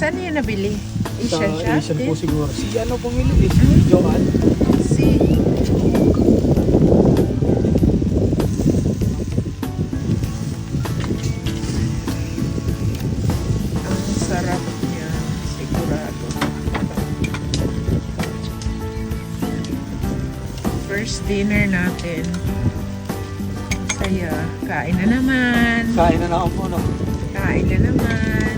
Saan niya nabili? Sa Asian shop? Asian po din? siguro. Si ano pumili eh? Johan. Si... Ang sarap niya. Sigurado. First dinner natin. Saya. Kain na naman. Kain na ako po, no? Kain na naman.